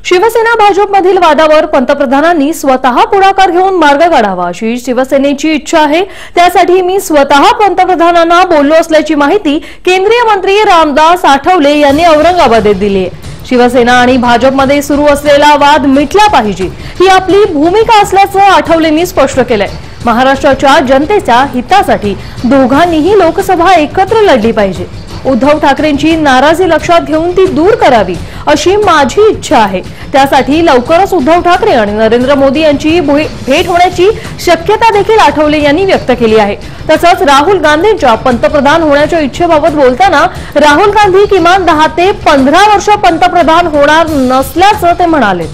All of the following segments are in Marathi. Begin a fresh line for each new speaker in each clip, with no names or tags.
शिवसेना भाजपमधील वादावर पंतप्रधानांनी स्वतः पुढाकार घेऊन मार्ग काढावा अशी शिवसेनेची इच्छा आहे। त्यासाठी मी स्वतः पंतप्रधानांना बोललो असल्याची माहिती केंद्रीय मंत्री रामदास आठवले यांनी औरंगाबादेत दिली आहे। शिवसेना आणि भाजपमध्ये सुरू असलेला वाद मिटला पाहिजे ही आपली भूमिका असल्याचं आठवलेंनी स्पष्ट केलंय। महाराष्ट्राच्या जनतेच्या हितासाठी दोघांनीही लोकसभा एकत्र लढली पाहिजे। उद्धव ठाकरेंची नाराजी लक्षात घेऊन ती दूर करावी अशी माझी इच्छा आहे। त्यासाठी लवकरच उद्धव ठाकरे आणि नरेंद्र मोदी यांची भेट होण्याची शक्यता देखील आठवले यांनी व्यक्त केली आहे। तसंच राहुल गांधींच्या पंतप्रधान होण्याच्या इच्छेबाबत बोलताना राहुल गांधी किमान 10 ते 15 वर्ष पंतप्रधान होणार नसल्याचं ते म्हणाले।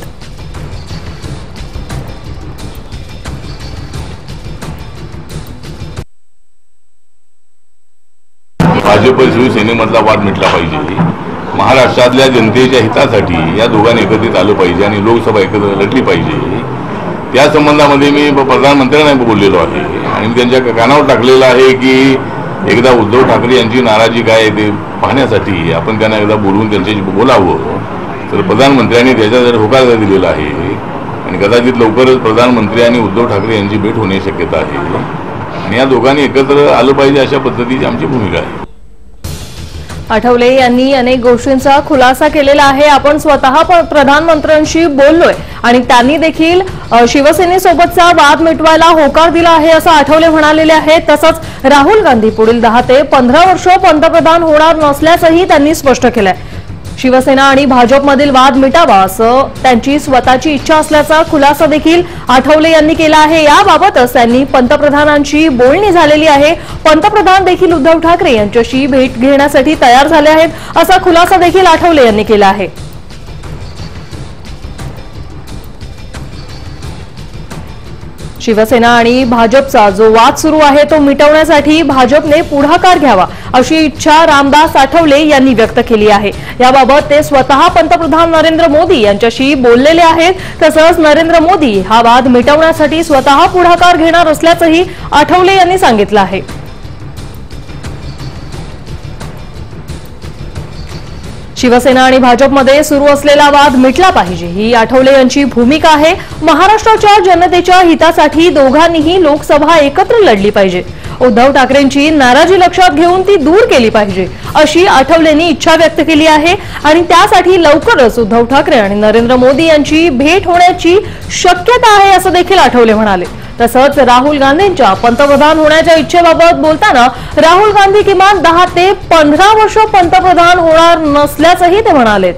भाजप शिवसेनेमधला वाद मिटला पाहिजे। महाराष्ट्रातल्या जनतेच्या हितासाठी या दोघांनी एकत्रित आलं पाहिजे आणि लोकसभा एकत्र लढली पाहिजे। त्या संबंधामध्ये मी प्रधानमंत्र्यांना बोललेलो आहे आणि मी त्यांच्या कानावर टाकलेलं आहे की एकदा उद्धव ठाकरे यांची नाराजी काय ते पाहण्यासाठी आपण त्यांना एकदा बोलवून त्यांच्याशी बोलावं। तर प्रधानमंत्र्यांनी त्याच्यासाठी होकार दिलेला आहे आणि कदाचित लवकरच प्रधानमंत्री आणि उद्धव ठाकरे यांची भेट होण्याची शक्यता आहे आणि या दोघांनी एकत्र आलं पाहिजे अशा पद्धतीची आमची भूमिका आहे।
आठवले यांनी अनेक गोष्टींचा खुलासा केलेला आहे। आपण स्वतः प्रधानमंत्र्यांशी बोललोय आणि त्यांनी देखील शिवसेनेसोबतचा वाद मिटवायला होकार दिला आहे असं आठवले म्हणालेले आहेत। तसंच राहुल गांधी पुढील 10 ते 15 वर्ष पंतप्रधान होणार नसल्याचंही त्यांनी स्पष्ट केलंय। शिवसेना आणि भाजपमधील वाद मिटावा असं त्यांची स्वतःची इच्छा असल्याचा खुलासा देखील आठवले यांनी केला आहे। याबाबतच त्यांनी पंतप्रधानांची बोलणी झालेली आहे। पंतप्रधान देखील उद्धव ठाकरे यांच्याशी भेट घेण्यासाठी तयार झाले आहेत असा खुलासा देखील आठवले यांनी केला आहे। शिवसेना आणि भाजपचा जो वाद सुरू आहे तो मिटवण्यासाठी भाजपने पुढाकार घ्यावा अशी इच्छा रामदास आठवले यांनी व्यक्त केली आहे। याबाबत ते स्वतः पंतप्रधान नरेंद्र मोदी यांच्याशी बोललेले आहेत। तसंच नरेंद्र मोदी हा वाद मिटवण्यासाठी स्वतः पुढाकार घेणार असल्याचंही आठवले यांनी सांगितलं आहे। शिवसेना आणि भाजपमध्ये सुरू असलेला वाद मिटला पाहिजे ही आठवले यांची भूमिका आहे। महाराष्ट्राच्या जनतेच्या हितासाठी दोघांनीही लोकसभा एकत्र लढली पाहिजे। उद्धव ठाकरेंची नाराजी लक्षात घेऊन ती दूर केली पाहिजे अशी आठवलेंनी इच्छा व्यक्त केली आहे आणि त्यासाठी लवकरच उद्धव ठाकरे आणि नरेंद्र मोदी यांची भेट होण्याची शक्यता आहे असं देखील आठवले म्हणाले। तसंच राहुल गांधींच्या पंतप्रधान होण्याच्या इच्छेबाबत बोलताना राहुल गांधी किमान 10 ते 15 वर्ष पंतप्रधान होणार नसल्याचंही ते म्हणाले।